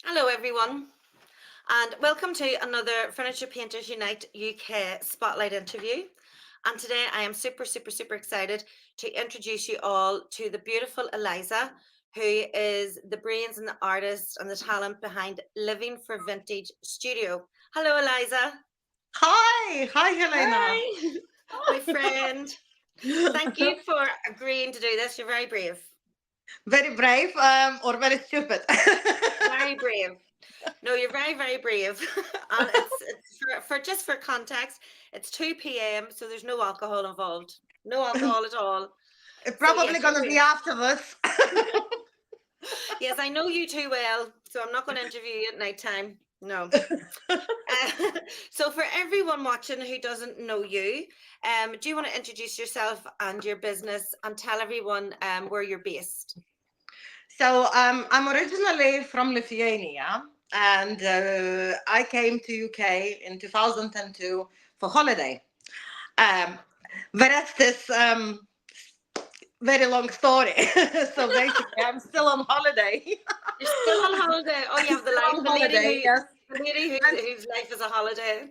Hello, everyone, and welcome to another Furniture Painters Unite UK Spotlight interview. And today I am super excited to introduce you all to the beautiful Eliza, who is the brains and the artist and the talent behind Living for Vintage Studio. Hello, Eliza. Hi, Helena. Hi, my friend. Thank you for agreeing to do this. You're very brave. Very brave, or very stupid. Very brave. No, you're very brave. And it's for just for context, it's 2 p.m., so there's no alcohol involved. No alcohol at all. It's So probably yes, you're gonna be brave. afterwards. Yes, I know you too well, so I'm not going to interview you at night time. No. Uh, so for everyone watching who doesn't know you, do you want to introduce yourself and your business and tell everyone where you're based? So I'm originally from Lithuania, and I came to UK in 2002 for holiday. Um, the rest is very long story. So basically, I'm still on holiday. You're still on holiday. Oh, you I'm have still on the lady holiday. Yes. the lady whose life is a holiday.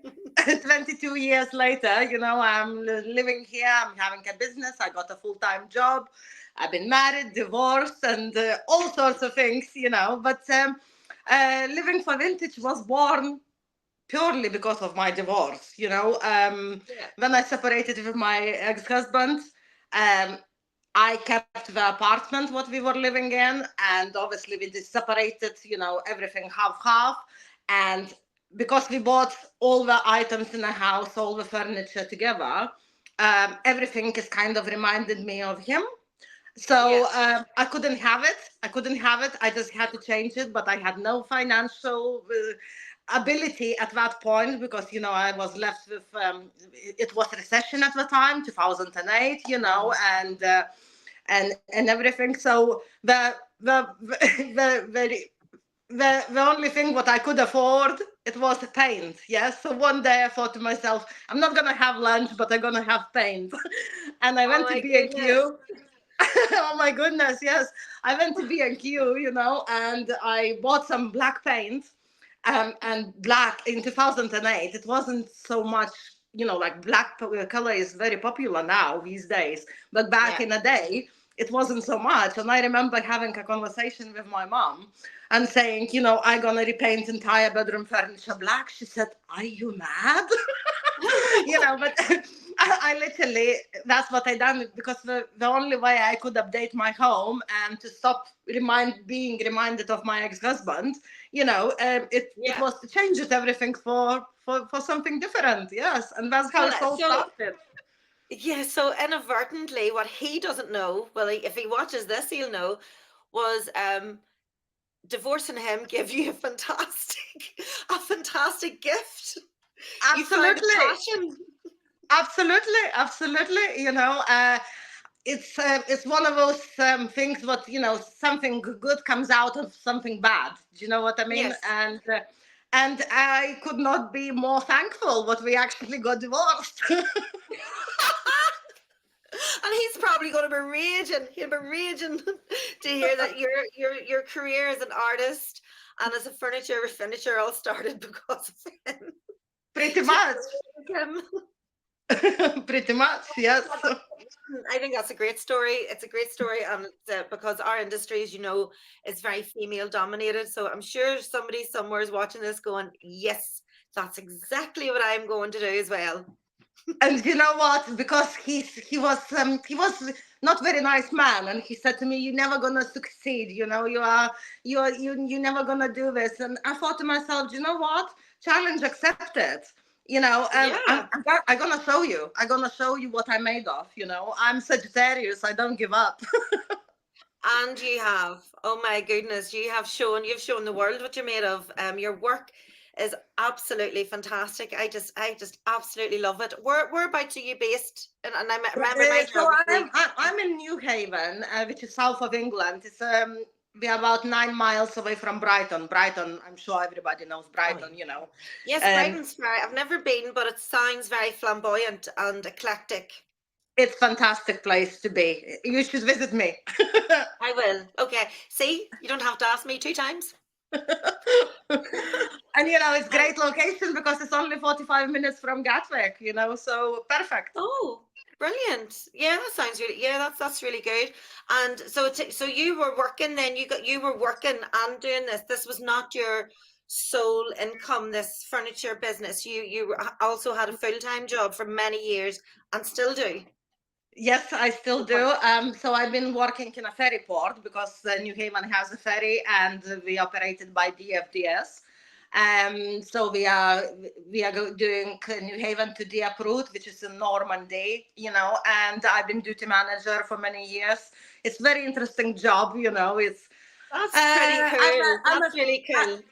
22 years later, I'm living here, I'm having a business, I got a full-time job, I've been married, divorced, and all sorts of things. But Living for Vintage was born purely because of my divorce. Yeah. When I separated with my ex-husband, um, I kept the apartment what we were living in, and obviously we just separated, everything half. And because we bought all the items in the house, all the furniture together, everything is kind of reminded me of him. So Yeah. I couldn't have it. I couldn't have it. I just had to change it, but I had no financial ability at that point because I was left with. It was recession at the time, 2008. Oh, And everything. So the the only thing what I could afford it was paint. Yes. So one day I thought to myself, I'm not gonna have lunch, but I'm gonna have paint. And I oh went to my goodness. B&Q. Oh my goodness, yes. I went to B&Q, and I bought some black paint. And black in 2008, it wasn't so much, like black color is very popular now these days. But back Yeah. in the day, it wasn't so much. And I remember having a conversation with my mom and saying, I'm going to repaint entire bedroom furniture black. She said, are you mad? But I literally, that's what I done because the only way I could update my home and to stop being reminded of my ex-husband, it Yeah. was to change it everything for something different. Yes. And that's how Well, it all so started. yeah, so inadvertently, what he doesn't know, well, if he watches this, he'll know, was divorcing him gave you a a fantastic gift. You found a Absolutely. passion. Absolutely. It's one of those things what something good comes out of something bad. Do you know what I mean? Yes. And I could not be more thankful what we actually got divorced. And he's probably going to be raging. He'll be raging to hear that your career as an artist and as a furniture finisher all started because of him. Pretty To much. praise him. Pretty much, yes. I think that's a great story. It's a great story, and because our industry, as you know, is very female dominated. So I'm sure somebody somewhere is watching this, going, "Yes, that's exactly what I'm going to do as well." And you know what? Because he was not very nice man, and he said to me, "You're never gonna succeed. You're never gonna do this." And I thought to myself, you know what? Challenge accepted. Yeah, I'm gonna show you. I'm gonna show you what I'm made of. I'm Sagittarius. I don't give up. and you have. Oh my goodness, you've shown the world what you're made of. Your work is absolutely fantastic. I just absolutely love it. Whereabouts are you based? And I remember my So geography. I'm in New Haven, which is south of England. We're about 9 miles away from Brighton. Brighton, I'm sure everybody knows Oh, yeah. Brighton. Yes, Um, Brighton's very. I've never been, but it sounds very flamboyant and eclectic. it's fantastic place to be. You should visit me. I will. Okay. See, you don't have to ask me 2 times. And it's I, great location because it's only 45 minutes from Gatwick, so perfect. oh, brilliant. Yeah, that sounds really, yeah, that's really good. And so you were working then, you were working and doing this. This was not your sole income, this furniture business. Also had a full-time job for many years and still do. Yes, I still Okay. do. So I've been working in a ferry port because New Haven has a ferry, and we operated by DFDS. So we are doing New Haven to Dieppe route, which is in Normandy, and I've been duty manager for many years. It's very interesting job. It's That's pretty cool. I'm That's really cool.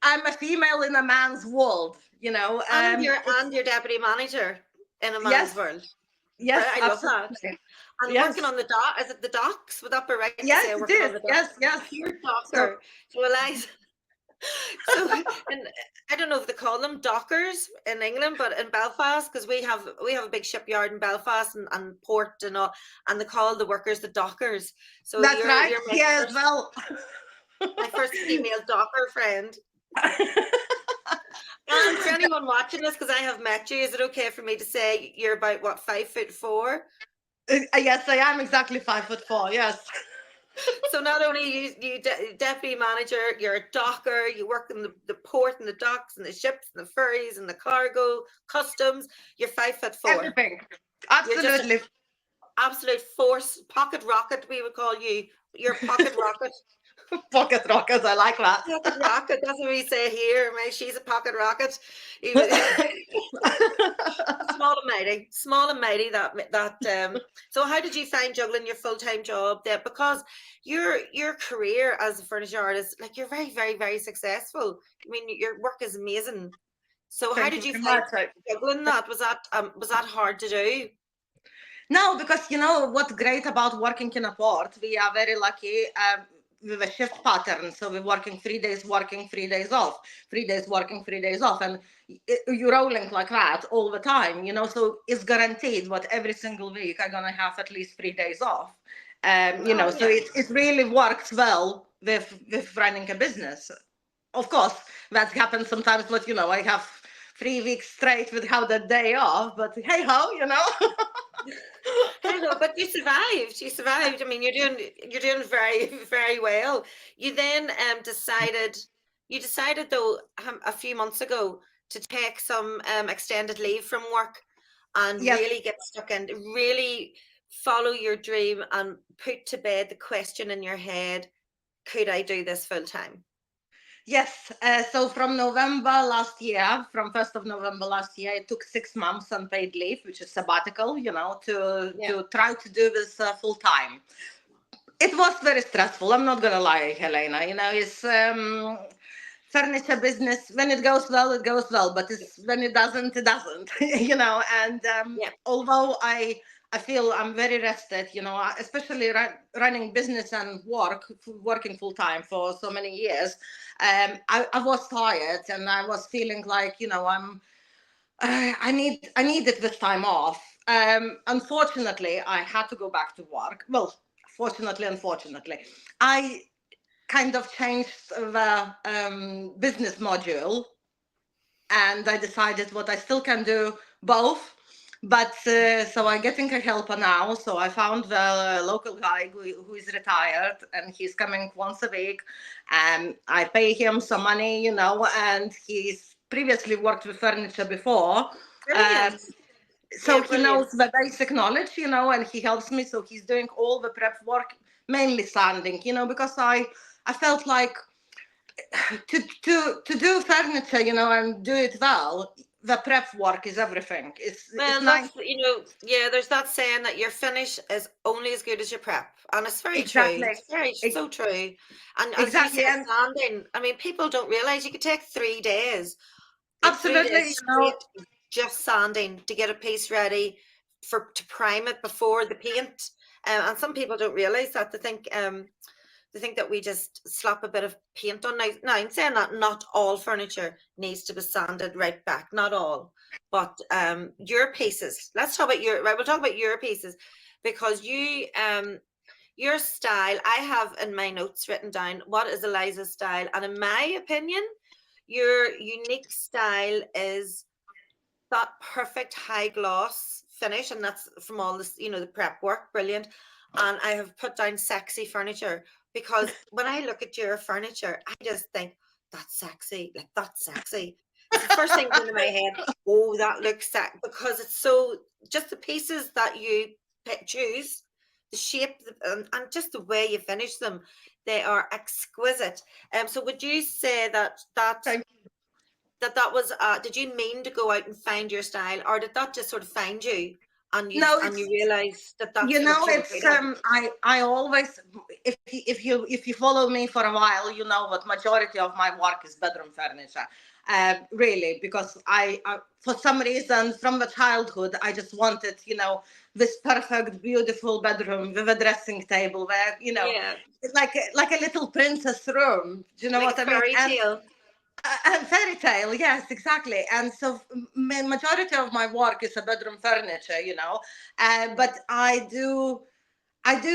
I'm a female in a man's world. And your deputy manager in a man's Yes, world. yes, I love that. absolutely. And working Yes, on the dock, is it the docks? Would that be right to say yes, it working on is. the dock? Yes, yes. You're a So docker. So Eliza, so and I don't know if they call them dockers in England, but in Belfast, because we have a big shipyard in Belfast and port and all, and they call the workers the dockers. So that's you're right. you're Here as well. my first female docker friend. And for anyone watching this, because I have met you, is it okay for me to say you're about what, 5'4"? Yes, I am exactly 5'4". Yes. So not only deputy manager, you're a docker, you work in the port and the docks and the ships and the ferries and the cargo, customs. You're 5'4". Everything. You're just an Absolutely. absolute force, pocket rocket, we would call you. You're a pocket rocket. Pocket rockers. I like that. Pocket rocket, that's what we say here. She's a pocket rocket. Even small and mighty. So how did you find juggling your full-time job there? Because your career as a furniture artist, like, you're very, very, very successful. I mean, your work is amazing. So how Thank did you you very find much. juggling that? Was that hard to do? No, because what's great about working in a port, we are very lucky with a shift pattern. So we're working 3 days working, 3 days off, 3 days working, 3 days off, and you're rolling like that all the time. So it's guaranteed. What every single week I'm gonna have at least 3 days off. Oh So yeah. it really works well with running a business. Of course, that happens sometimes, but I have 3 weeks straight without a day off. But hey ho. Hello, but you survived. You survived. I mean, you're doing very, very well. You then decided though, a few months ago, to take some extended leave from work and Yes. really get stuck in, really follow your dream and put to bed the question in your head, could I do this full time? Yes. So from November last year, from 1st of November last year, I took 6 months unpaid leave, which is sabbatical, Yeah. to try to do this full time. It was very stressful. I'm not gonna lie, Helena. It's furniture business. When it goes well, it goes well. But when it doesn't, it doesn't. And Yeah. although I feel I'm very rested, especially running business and working full time for so many years. I was tired, and I was feeling like I needed this time off. Unfortunately, I had to go back to work. Well, fortunately, unfortunately, I kind of changed the business module, and I decided what I still can do both. But so I'm getting a helper now. So I found the local guy who is retired, and he's coming once a week. And I pay him some money, and he's previously worked with furniture before. Um, Brilliant. so Yeah, he brilliant. knows the basic knowledge, and he helps me. So he's doing all the prep work, mainly sanding, because I felt like to do furniture, and do it well, the prep work is everything. It's Well, nice. yeah, there's that saying that your finish is only as good as your prep. And it's very true. Exactly. It's very Ex- so true. And as you exactly. say, And sanding, I mean, people don't realize you could take 3 days, like three absolutely, days straight, just sanding to get a piece ready to prime it before the paint. And some people don't realize that. They think that we just slap a bit of paint on. Now I'm saying that not all furniture needs to be sanded right back, not all. But your pieces, let's talk about right, we'll talk about your pieces, because your style, I have in my notes written down what is Eliza's style, and in my opinion, your unique style is that perfect high gloss finish, and that's from all this, the prep work, brilliant. And I have put down sexy furniture because when I look at your furniture, I just think that's sexy, like that's sexy. It's the first thing into my head. Oh, that looks sexy because it's so just the pieces that you choose, the shape, and just the way you finish them, they are exquisite. So would you say Thank that was did you mean to go out and find your style, or did that just sort of find you and you No, and you it's realized that that's what you were it's good at? I always, if you follow me for a while, you know what majority of my work is bedroom furniture. Really, because I for some reason from the childhood I just wanted, this perfect beautiful bedroom with a dressing table where, Yeah, it's like a little princess room. Do you know like a what I mean? fairy And tale. a fairy tale, yes, exactly. And so, majority of my work is a bedroom furniture, but I do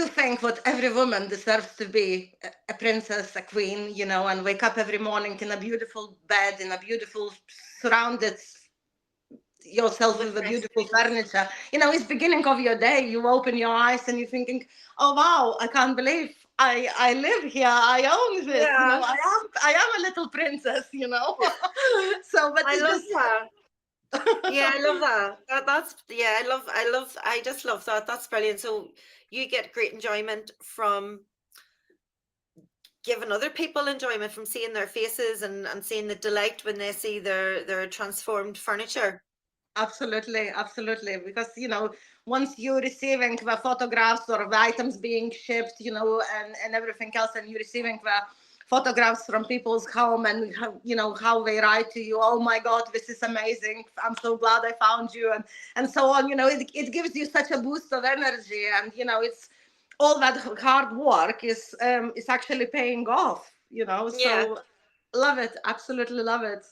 think that every woman deserves to be a princess, a queen, and wake up every morning in a beautiful bed, in a beautiful surrounded yourself With with a nice beautiful pieces. furniture. It's beginning of your day. You open your eyes and you're thinking, "Oh wow, I can't believe I live here. I own this. Yeah, I am a little princess. So, but I it love just that. Yeah, I love that. That's yeah, I just love that. That's brilliant. So you get great enjoyment from giving other people enjoyment from seeing their faces and seeing the delight when they see their transformed furniture. absolutely, absolutely. Because, once you're receiving the photographs or the items being shipped, and everything else, and you're receiving the photographs from people's home and how they write to you, oh my God, this is amazing. I'm so glad I found you, and so on. It gives you such a boost of energy, and it's all that hard work is actually paying off. Yeah. So love it, absolutely love it.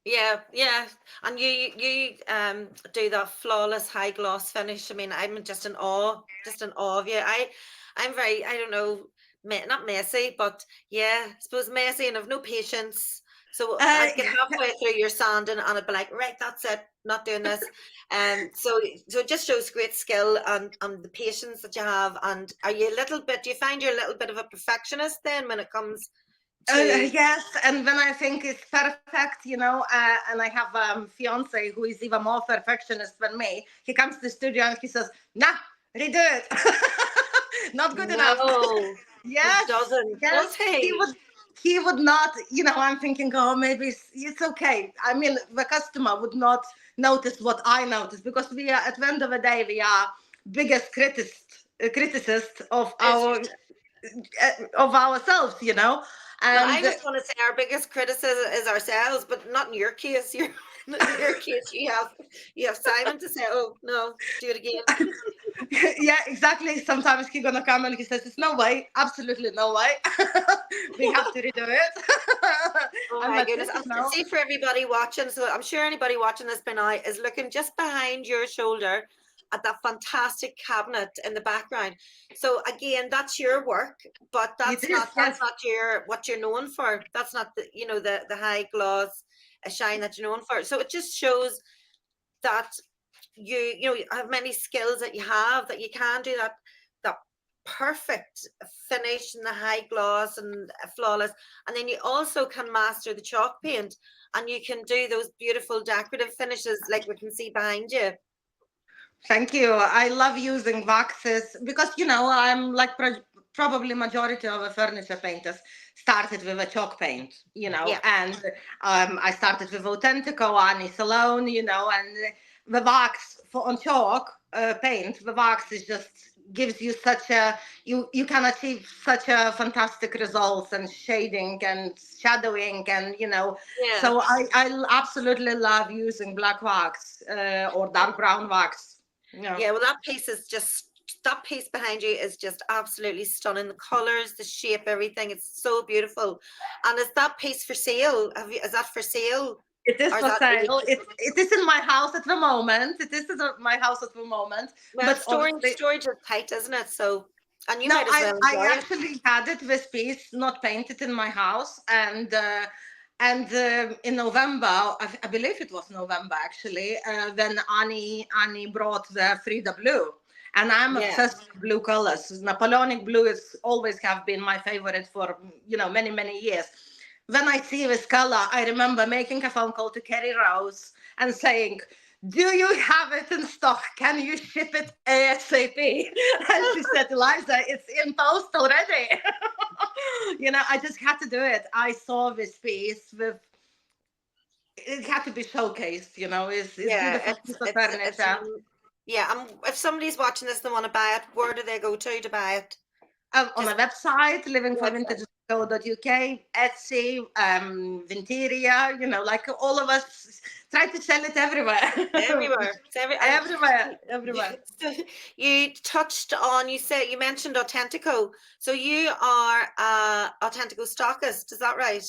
Yeah, yeah, and you do that flawless high gloss finish. I mean, I'm just in awe of you. I'm very, I don't know, not messy, but yeah, I suppose messy and have no patience. So Uh, I'd get halfway through your sanding and I'd be like, right, that's it, not doing this. So it just shows great skill and the patience that you have. And are you a little bit? Do you find you're a little bit of a perfectionist then when it comes to? yes, and when I think it's perfect, and I have a fiance who is even more perfectionist than me. He comes to the studio and he says, "Nah, redo it, not good enough." No, he Yes, doesn't, yes, does he he? would. He would not. I'm thinking, oh, maybe it's okay. I mean, the customer would not notice what I notice because we are, at the end of the day, we are biggest criticist It's just, of ourselves, well, I and was going to say our biggest criticism is ourselves, but not in your case. You're, in your case, you have Simon to say, "Oh no, do it again." yeah, exactly. Sometimes he's gonna come and he says, "It's no way, absolutely no way. We have to redo it," Oh and my that's goodness! it. And see, for everybody watching, so I'm sure anybody watching this by now is looking just behind your shoulder at that fantastic cabinet in the background. So again, that's your work, but It that's is, not yes. your what you're known for. That's not the high gloss shine that you're known for. So it just shows that you have many skills that you have, that you can do that perfect finish and the high gloss and flawless, and then you also can master the chalk paint and you can do those beautiful decorative finishes like we can see behind you. Thank you. I love using waxes because I'm like probably majority of the furniture painters started with a chalk paint, Yeah, and I started with Authentico, Annie Salone, and the wax for on chalk paint. The wax is just gives you such a you can achieve such a fantastic results and shading and shadowing and yeah, so I absolutely love using black wax or dark brown wax. Yeah. yeah. Well, that piece behind you is just absolutely stunning. The colors, the shape, everything, it's so beautiful. And is that piece for sale? Is that for sale, It is or is for that sale. It is in my house at the moment. It is in my house at the moment. well, But obviously, storage is tight, isn't it? So. And you No, might as well I enjoy it. actually had it this piece not painted in my house, and in November, I believe it was November actually, when Annie brought the Frida blue, and I'm Yeah. obsessed with blue colors. Napoleonic blue is always have been my favorite for many years. When I see this color, I remember making a phone call to Kerry Rose and saying, "Do you have it in stock? Can you ship it ASAP?" And she said, "Eliza, it's in post already." I just had to do it. I saw this piece with, it had to be showcased. It's Yeah, beautiful piece of furniture. yeah. If somebody's watching this and want to buy it, where do they go to buy it? On Just a website, website. livingforvintage.co.uk, Etsy, Vinteria, like all of us try to sell it everywhere. Everywhere. It's and Everywhere, you, everywhere. so you touched on, you mentioned Authentico. So you are Authentico stockist, is that right?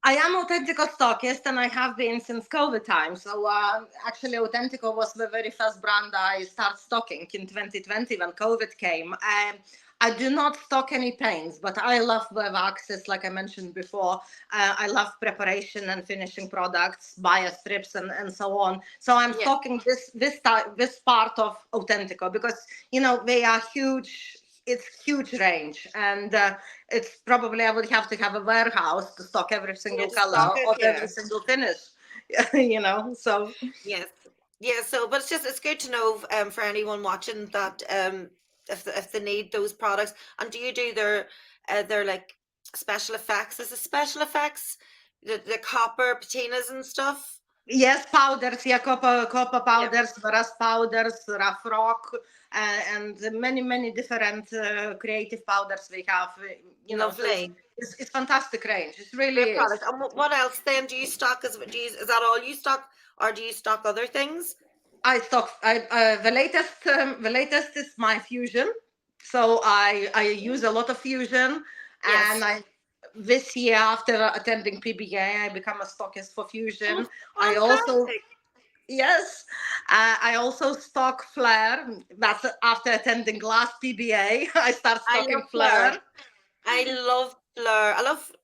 I am Authentico stockist, and I have been since COVID time. So actually, Authentico was the very first brand I started stocking in 2020 when COVID came. I do not stock any paints, but I love web access, like I mentioned before. I love preparation and finishing products, bias strips, and so on. So I'm Yeah. stocking this part of Authentico because they are huge. It's huge range, and it's probably I would have to have a warehouse to stock every Yeah, single to stock color it, or every yeah. single finish. So Yes. Yeah, so but it's good to know for anyone watching that if they need those products. And do you do their like special effects? Is it special effects? The copper patinas and stuff? yes, powders, yeah, copper Yeah. powders, rust powders, rough rock, and many different creative powders we have. So it's, Lovely. it's it's fantastic range. It really Great is. product. And what else then do you stock? Is that all you stock, or do you stock other things? I stock. The latest is my fusion. So I use a lot of fusion, and Yes. I this year after attending PBA, I become a stockist for Oh, fusion. I also fantastic. Yes, I also stock Flare. That's after attending last PBA. I start I stocking love Fleur. Flare. I love Fleur.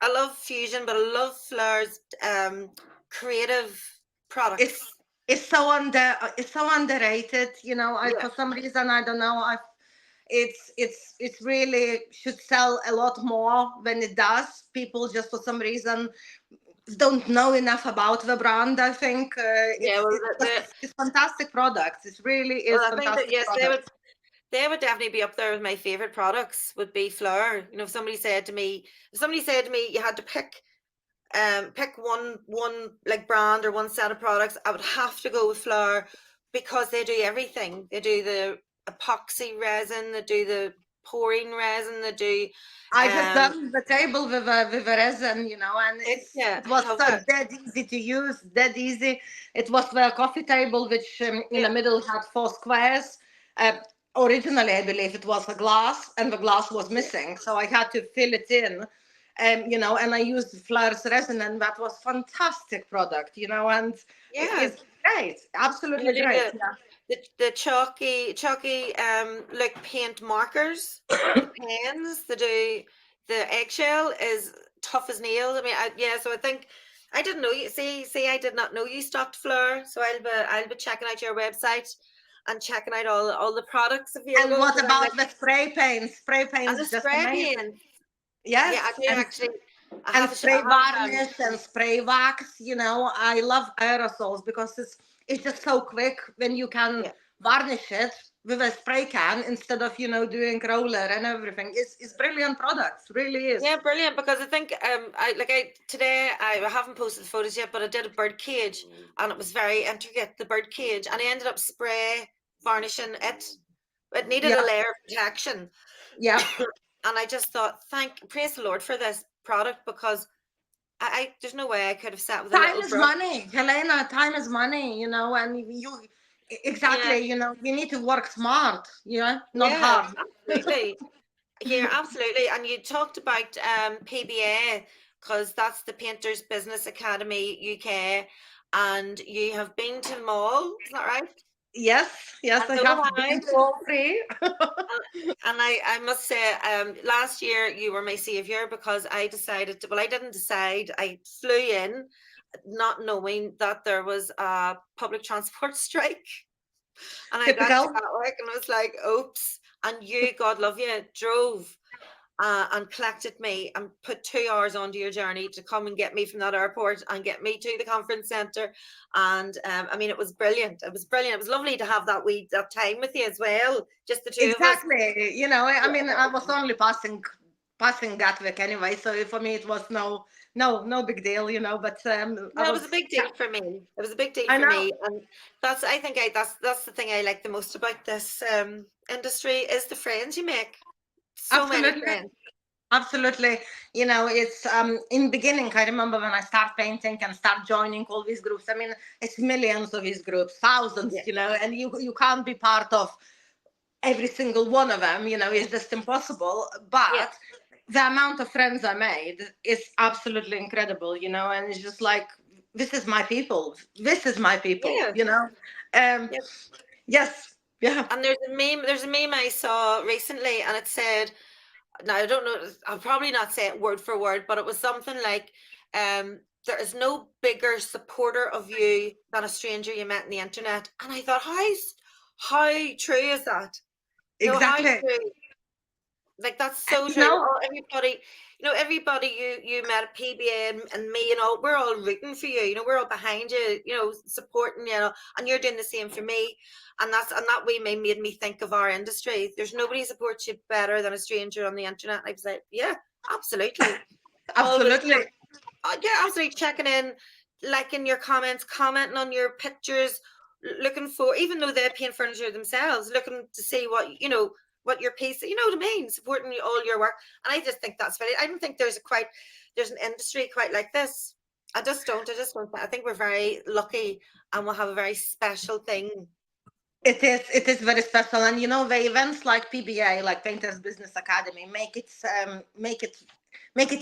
I love Fusion, but I love Fleur's creative It's products. it's so underrated. I Yeah. for some reason I don't know. It's really should sell a lot more when it does. People just for some reason don't know enough about the brand. I think Yeah, well, it's fantastic products. It really is well, I think that fantastic yes, product. they would definitely be up there with my favorite products. Would be Fleur. If somebody said to me, you had to pick one like brand or one set of products, I would have to go with Fleur because they do everything. They do the epoxy resin, they do the pouring resin, they do I just um. done the table with a resin, and Yeah, it was love it. dead easy to use, dead easy. It was the coffee table, which in the Yeah. middle had four squares. Uh, Originally, I believe it was a glass, and the glass was Yeah. missing, so I had to fill it in. And I used Fleurs resin, and that was fantastic product, and Yeah. it's great, And they absolutely do great. Yeah. the chalky like paint markers, the pens, they do the eggshell is tough as nails. I mean, yeah, so I think I didn't know you see I did not know you stocked Fleur, so I'll be checking out your website and checking out all the products And available what because I'm like, about the spray paints? Spray and the paints just spray amazing. paint. Yeah, I Yes, do actually. and spray I have varnish and spray wax. I love aerosols because it's just so quick when you can yeah. varnish it with a spray can instead of doing roller and everything. It's brilliant products, really Yeah, is. brilliant. Because I think I today I haven't posted the photos yet, but I did a bird cage and it was very intricate, the bird cage, and I ended up spray varnishing it. It needed a Yeah, layer of protection. yeah. And I just thought, praise the Lord for this product because I there's no way I could have sat with a Time little is brush. money, Helena. Time is money, and Yeah, exactly, you need to work smart, not yeah, hard. absolutely. Yeah, absolutely. And you talked about PBA because that's the Painters Business Academy UK, and you have been to them all. Is that right? Yes, yes, And I so have have been I. to all three. And I must say, last year you were my savior because I decided to, well, I didn't decide. I flew in not knowing that there was a public transport strike. And I got to Typical. Gatwick and I was like, oops. And you, God love you, drove and collected me and put 2 hours onto your journey to come and get me from that airport and get me to the conference centre. And I mean, it was brilliant. It was brilliant. It was lovely to have that time with you as well, just the two of us. Exactly. I mean, I was only passing Gatwick anyway, so for me it was no big deal, but I No, it was a was big deal for me. It was a big deal I for know. me, and that's the thing I like the most about this industry is the friends you make. So many Absolutely. friends. Absolutely. It's in beginning, I remember when I start painting and start joining all these groups. I mean, it's millions of these groups, thousands, Yeah, and you can't be part of every single one of them, it's just impossible. yeah, But the amount of friends I made is absolutely incredible, and it's just like, this is my people. This is my people, yeah, Um, yeah. yes, yeah. And there's a meme. There's a meme I saw recently, and it said, now I don't know, I'll probably not say it word for word, but it was something like, there is no bigger supporter of you than a stranger you met on the internet. And I thought, how true is that? How Exactly. true. Like that's And so true. Oh, everybody you met at PBA and me and all, we're all rooting for you. We're all behind you. Supporting you. And you're doing the same for me. And that way made me think of our industry. There's nobody supports you better than a stranger on the internet. I was like, yeah, absolutely. Always, absolutely. yeah, absolutely checking in, liking your comments, commenting on your pictures, looking for, even though they're paint furniture themselves, looking to see what your piece, what I mean, supporting all your work. And I just think that's very, I don't think there's an industry quite like this. I just don't, I think we're very lucky and we'll have a very special thing. It is very special, and the events like PBA, like Painters Business Academy, make it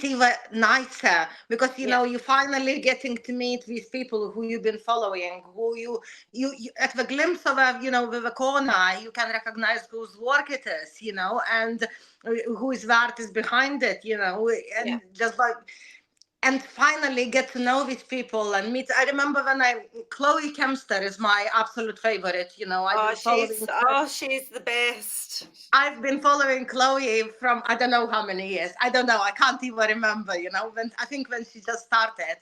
even nicer, because Yeah, you finally getting to meet these people who you've been following, who you at the glimpse of with a corner, you can recognize whose work it is, and who is the artist behind it, yeah. and just like, and finally get to know these people and meet. I remember when Chloe Kempster is my absolute favorite. Oh, she's the best. I've been following Chloe from, I don't know how many years. I don't know. I can't even remember. When I think when she just started,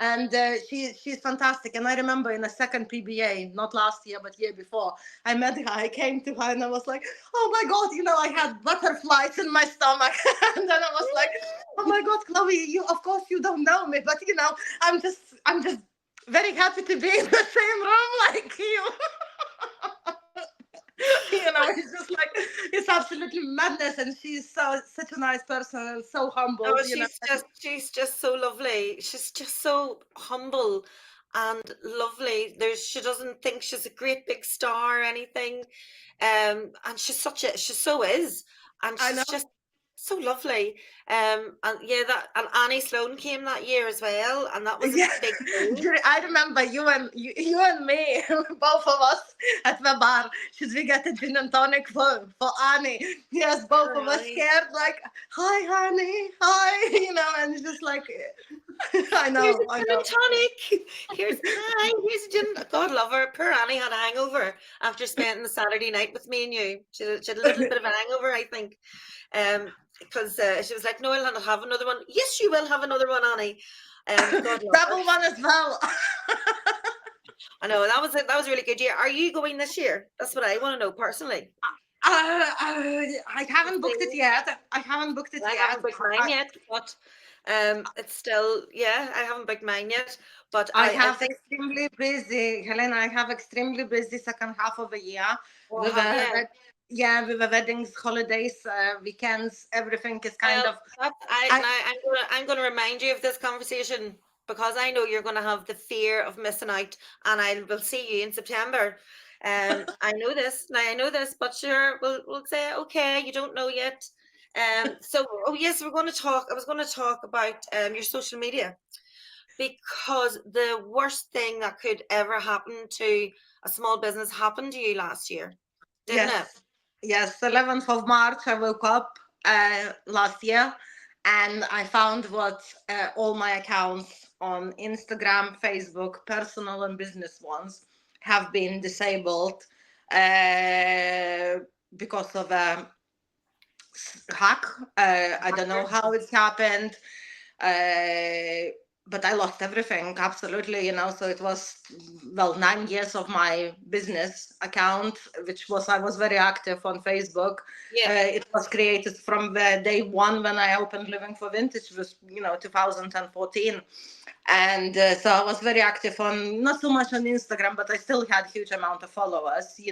and she's fantastic. And I remember in a second PBA, not last year but year before, I met her. I came to her and I was like, oh my god, I had butterflies in my stomach, and then I was like, oh my god, Chloe, you, of course you don't know me, but I'm just very happy to be in the same room like you. It's just like, it's absolutely madness, and she's such a nice person and so humble. Oh, she's just so lovely. She's just so humble and lovely. She doesn't think she's a great big star or anything. And she so is. And I know. she's just so lovely. And yeah, and Annie Sloan came that year as well, and that was a Yeah, big thing. I remember you and me, both of us at the bar. Should we get a gin and tonic for Annie? Yes, both of Poor us Annie. scared, like, hi, honey, hi, and it's just like, I Here's a know, I gin and know. tonic. Here's a gin. God love her. Poor Annie had a hangover after spending the Saturday night with me and you. She had a little bit of a hangover, I think. Because she was like, no, I'll not have another one. Yes, you will have another one, Annie. God love her. Double one as well. I know that was a really good year. Are you going this year? That's what I want to know personally. I haven't booked it See, yet. I haven't booked it I yet. haven't booked mine yet, but it's still, yeah, I haven't booked mine yet. But I I have think, extremely busy, Helena. I have extremely busy second half of the year well, with have you? yeah, with the weddings, holidays, weekends. Everything is kind Well, of. I I'm gonna remind you of this conversation because I know you're gonna have the fear of missing out, and I will see you in September. I know this now. I know this, but sure, we'll say okay. You don't know yet. So, oh yes, we're going to talk. I was going to talk about your social media because the worst thing that could ever happen to a small business happened to you last year, didn't it? Yes, yes. 11th of March, I woke up last year, and I found what all my accounts on Instagram, Facebook, personal and business ones, have been disabled uh, because of a hack. I don't know Hacker? how it's happened, uh, but I lost everything absolutely, so it was, well, 9 years of my business account, which was, I was very active on Facebook. Yeah, It was created from the day one when I opened Living for Vintage, was 2014. And so I was very active on, not so much on Instagram, but I still had huge amount of followers, and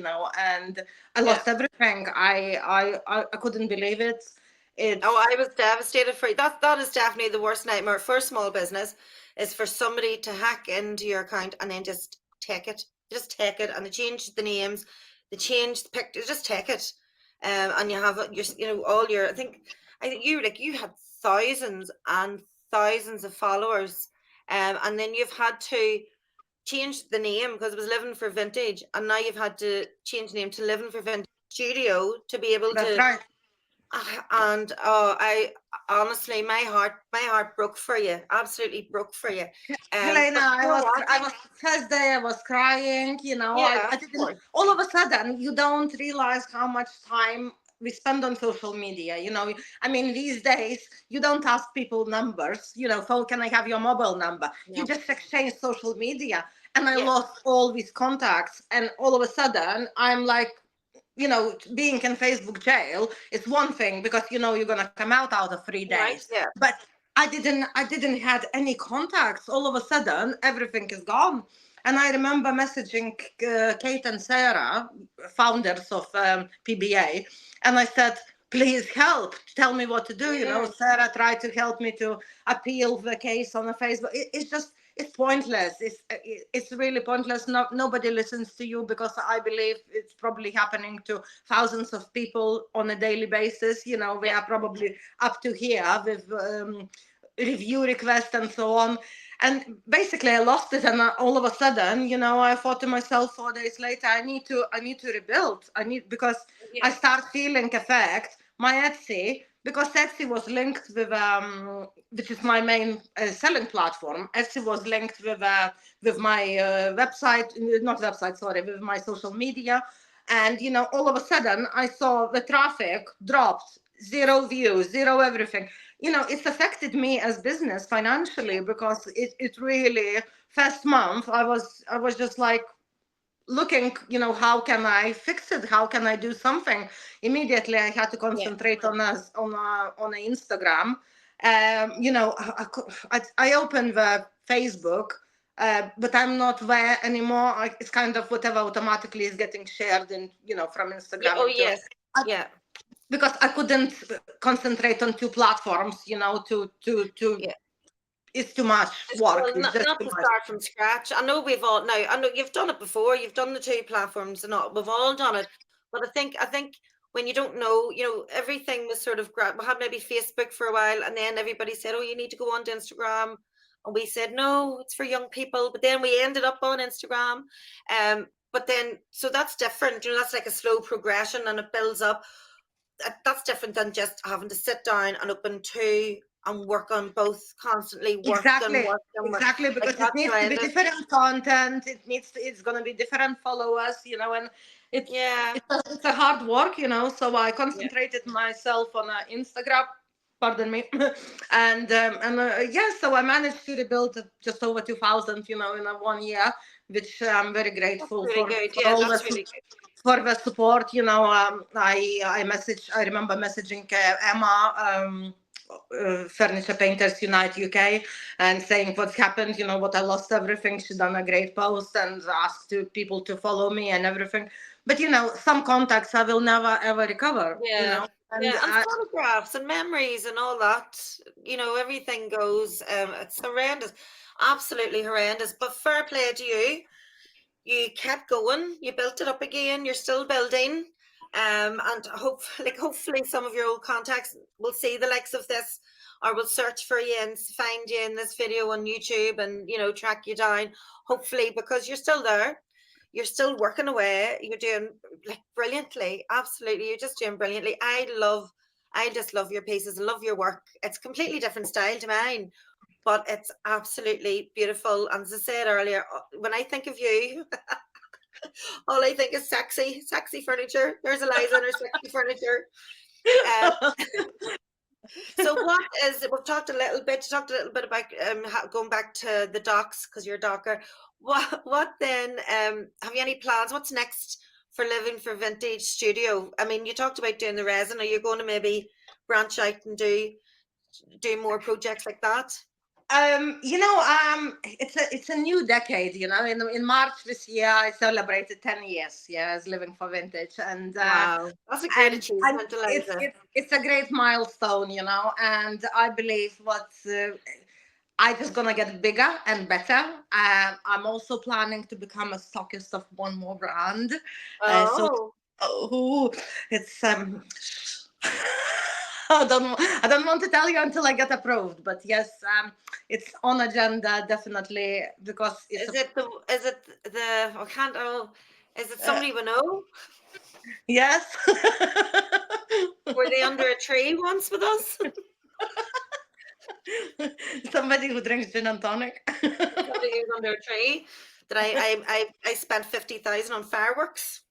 I yeah. lost everything. I couldn't believe it. Oh, It's I was devastated for you. That is definitely the worst nightmare for a small business, is for somebody to hack into your account and then just take it. Just take it, and they change the names, they change the pictures, just take it. And you have your, all your. I think you had thousands and thousands of followers, and then you've had to change the name because it was Living for Vintage, and now you've had to change the name to Living for Vintage Studio to be able That's to. right. And I honestly, my heart broke for you, absolutely broke for you. Helena, But you know what? I was first day. I was crying. Yeah, I of didn't. course. All of a sudden, you don't realize how much time we spend on social media. I mean, these days you don't ask people numbers. Phone, can I have your mobile number? You No. just exchange social media, and I Yeah. lost all these contacts. And all of a sudden, I'm like, being in Facebook jail is one thing, because you're gonna come out of 3 days. Right. Yeah. But I didn't had any contacts. All of a sudden, everything is gone. And I remember messaging Kate and Sarah, founders of PBA, and I said, "Please help. Tell me what to do." Mm, Sarah tried to help me to appeal the case on the Facebook. It's just, it's pointless. It's really pointless. Nobody listens to you, because I believe it's probably happening to thousands of people on a daily basis. We yeah. are probably up to here with review requests and so on. And basically, I lost it, and all of a sudden, I thought to myself 4 days later, I need to rebuild. Because I Yeah. start feeling effect. My Etsy, because Etsy was linked with which is my main selling platform. Etsy was linked with my website, not website, sorry, with my social media. And all of a sudden, I saw the traffic dropped, zero views, zero everything. It's affected me as business financially, because it really, first month, I was just like looking, how can I fix it, how can I do something. Immediately I had to Yeah. concentrate on a Instagram. I opened the Facebook, but I'm not there anymore. It's kind of whatever automatically is getting shared in, from Yeah. Instagram Oh, into, yes. Yeah. because I couldn't concentrate on two platforms, to Yeah. it's too much work. Well, It's not, just not too to much. start from scratch. I know we've all now. I know you've done it before. You've done the two platforms, and all. We've all done it. But I think when you don't know, everything was sort of we had maybe Facebook for a while, and then everybody said, "Oh, you need to go on to Instagram," and we said, "No, it's for young people." But then we ended up on Instagram. But then so that's different. That's like a slow progression, and it builds up. That's different than just having to sit down and open two and work on both constantly, work and Exactly, work and work. exactly, Like because it that's needs to be horrendous. different content. It's gonna be different followers, and it's Yeah, it's a hard work, So I yeah, concentrated myself on Instagram, pardon me, and yeah, so I managed to rebuild just over 2,000, in a 1 year, which I'm very that's grateful really for good. for Yeah, all that's really good. for the support. I remember messaging Emma. Furniture Painters Unite UK, and saying what's happened, what I lost everything. She done a great post and asked people to follow me and everything. But some contacts I will never ever recover. Yeah, And yeah, and photographs and memories and all that. Everything goes. It's horrendous, absolutely horrendous. But fair play to you. You kept going, you built it up again, you're still building. And hopefully some of your old contacts will see the likes of this, or will search for you and find you in this video on YouTube and track you down, hopefully, because you're still there. you're still working away. You're doing like brilliantly. Absolutely. You're just doing brilliantly. I just love your pieces. I love your work. It's completely different style to mine, but it's absolutely beautiful. And as I said earlier, when I think of you, all I think is sexy, sexy furniture. There's Eliza and her sexy furniture. Um, so what is it? We've talked a little bit. You talked a little bit about going back to the docks because you're a docker. What then? Have you any plans? What's next for Living for Vintage Studio? I mean, you talked about doing the resin. Are you going to maybe branch out and do more projects like that? It's a new decade. In March this year, I celebrated 10 years. Yeah, as Living for Vintage, Wow, that's a great and achievement, it's Eliza. it's it's a great milestone. And I believe I just gonna get bigger and better. I'm also planning to become a stockist of one more brand. So, Oh, oh, it's I don't want to tell you until I get approved, but yes, it's on agenda definitely because it's is it the I can't oh is it uh, somebody we know? yes. Were they under a tree once with us? Somebody who drinks gin and tonic. Somebody who's under a tree that I spent 50,000 on fireworks.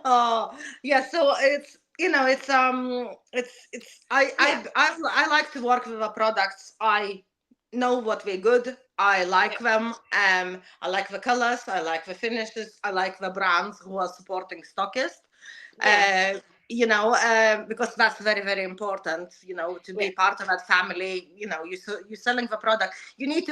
Oh yeah, so it's Yeah, I like to work with the products. I know what we're good. I yeah, like them. I like the colors. I like the finishes. I like the brands who are supporting stockists. yeah, uh, because that's very, very important. To yeah. be part of that family. You're selling the product. You need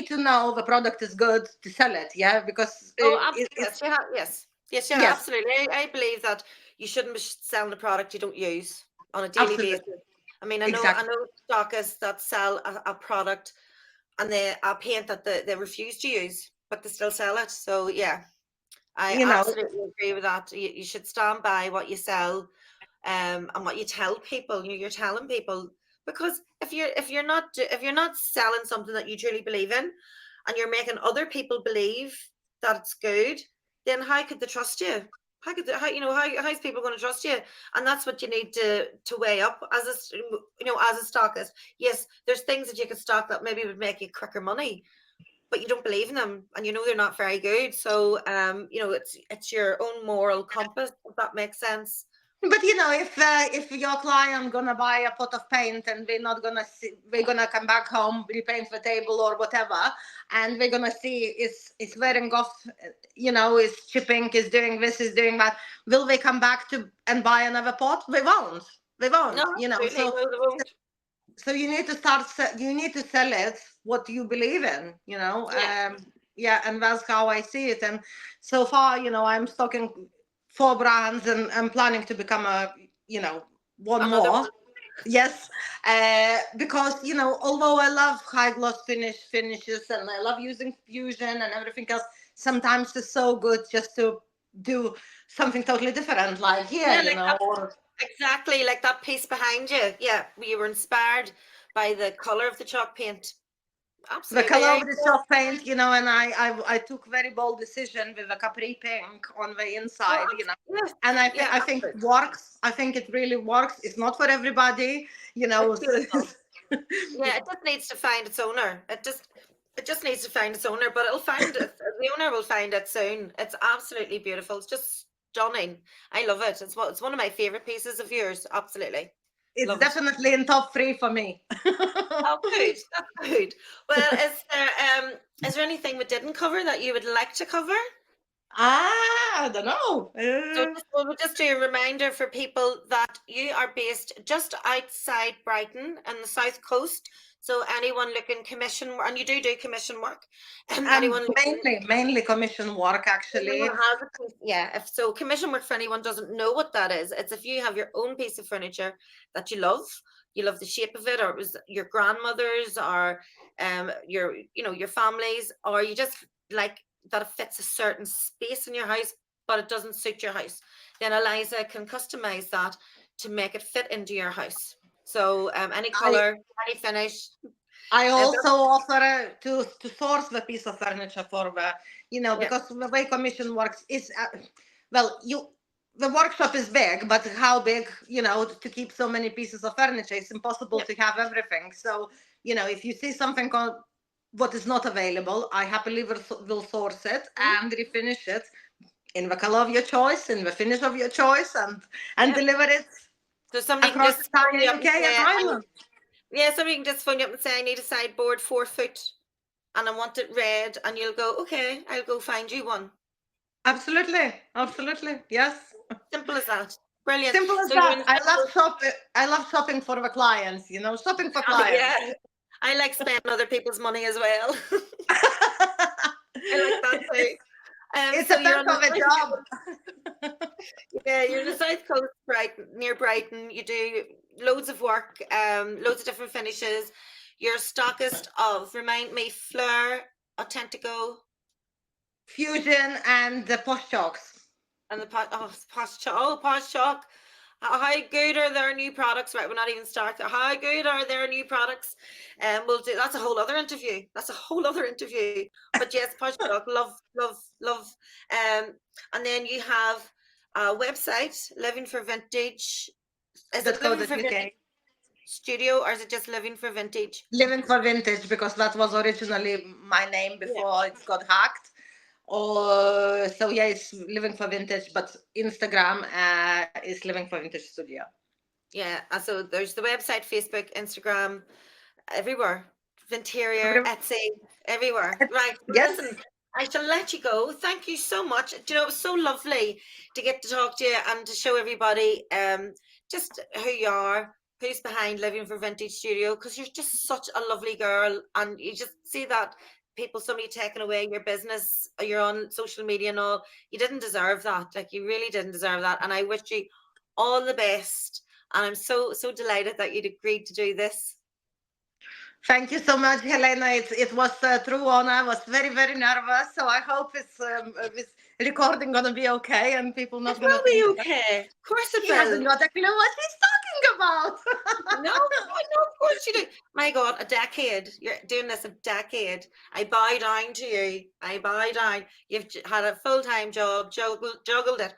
to know the product is good to sell it. Yeah, because Oh, absolutely. it's Yes, yes, yes, yeah, yes, absolutely. I believe that you shouldn't be selling a product you don't use on a daily basis. absolutely, I mean, I exactly. know stockists that sell a product and a paint that they refuse to use, but they still sell it. So yeah, I You know, absolutely agree with that. You should stand by what you sell, and what you tell people. You're telling people because if you're not selling something that you truly believe in, and you're making other people believe that it's good, then how could they trust you? How could they, how you know how's people going to trust you? And that's what you need to weigh up as as a stockist. Yes, there's things that you could stock that maybe would make you quicker money, but you don't believe in them and you know they're not very good. So it's your own moral compass, if that makes sense. but if your client gonna buy a pot of paint and we're gonna come back home, repaint the table or whatever, and we're gonna see it's wearing off, is chipping, is doing this, is doing that. Will they come back to and buy another pot? They won't. They No, won't. absolutely. No, they won't. You need to you need to sell it what you believe in. Yeah. Yeah, and that's how I see it. And so far, I'm stocking 4 brands, and I'm planning to become one Another more. one. Yes, because although I love high gloss finishes, and I love using fusion and everything else, sometimes it's so good just to do something totally different, like here, Yeah, like that. or Exactly, like that piece behind you. Yeah, you were inspired by the color of the chalk paint. the Absolutely. color of the soft paint, and I took very bold decision with a capri pink on the Oh, inside, yes. and Yeah, I think it absolutely. works. I think it really works. It's not for everybody, It's beautiful. Yeah, it just needs to find its owner. It just needs to find its owner, but it'll find it. The owner will find it soon. It's absolutely beautiful. It's just stunning. I love it. It's one of my favorite pieces of yours. Absolutely. it's Love it. definitely in top 3 for me. Oh, good. That's good. Well, is there anything we didn't cover that you would like to cover? I don't know. So we'll just do a reminder for people that you are based just outside Brighton on the south coast. So anyone looking commission, and you do commission work, anyone looking, Mainly commission work, anyone actually. who has a piece, yeah. If so, commission work for anyone doesn't know what that is. It's if you have your own piece of furniture that you love the shape of it, or it was your grandmother's, or your family's, or you just like that it fits a certain space in your house, but it doesn't suit your house. Then Eliza can customize that to make it fit into your house. So any I color, any finish. I And also offer to source the piece of furniture for the, yeah, because the way commission works is, well, the workshop is big, but how big, to keep so many pieces of furniture, it's impossible yeah, to have everything. So, if you see something what is not available, I happily will source it mhm, and refinish it in the color of your choice, in the finish of your choice, and yeah. deliver it So somebody can across just phone entire you up and UK and say, Ireland. yeah, somebody can just phone you up and say, I need a sideboard 4 foot and I want it red. And you'll go, okay, I'll go find you one. Absolutely, absolutely, yes. Simple as that. Brilliant. Simple as So you're in that. the I love cycle. shop. I love shopping for the clients. Shopping for Yeah, clients. I like spending other people's money as well. I like that too. It's So a you're perk on the of a south job. coast. Yeah, you're in the south coast, Brighton, near Brighton. You do loads of work, loads of different finishes. You're a stockist of, remind me, Fleur, Authentico, Fusion and the post chocks. and the Posh Chalk. Oh, Posh Chalk. How good are their new products? Right, we're not even started. How good are their new products? We'll do. That's a whole other interview. That's a whole other interview. But yes, Posh Chalk, love, love, love. And then you have a website, Living for Vintage. Is it Living for Vintage .co.uk. Studio or is it just Living for Vintage? Living for vintage because that was originally my name Yeah. before it got hacked. Or so yeah, it's Living for Vintage, but Instagram is Living for Vintage Studio. Yeah. And so there's the website, Facebook, Instagram, everywhere. Vinterior, Every- Etsy, everywhere. Right. Well, Yes. listen, I shall let you go. Thank you so much. Do you know, it was so lovely to get to talk to you and to show everybody just who you are, who's behind Living for Vintage Studio, because you're just such a lovely girl. And you just see that people, somebody taking away your business, you're on social media and all. You didn't deserve that. Like, you really didn't deserve that. And I wish you all the best. And I'm so, so delighted that you'd agreed to do this. Thank you so much, Helena. It was a true honor. I was very, very nervous. So I hope this recording gonna be okay and people It not gonna will be think that okay. Of course it she hasn't will. got a clue what she's talking about. No, no, of course you do. My God, a decade. You're doing this a decade. I bow down to you. I bow down. You've had a full-time job, juggled it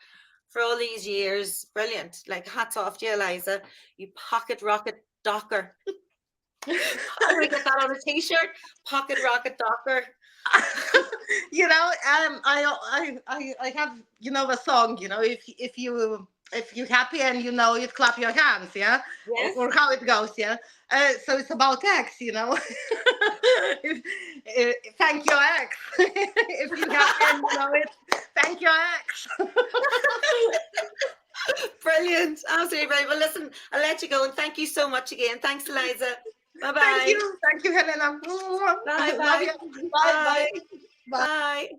for all these years. Brilliant. Like, hats off to you, Eliza. You pocket rocket docker. I'm gonna get that on a t-shirt. Pocket rocket docker. I have the song. If you happy and you clap your hands, yeah, Yes. or how it goes, yeah. So it's about ex, thank your ex. If you happy and you know it, thank your ex. Brilliant. Absolutely brilliant. Well, listen, I'll let you go and thank you so much again. Thanks, Eliza. Thank Bye-bye. you, Helena. Bye Love bye. you. Bye, bye, Bye. bye. Bye.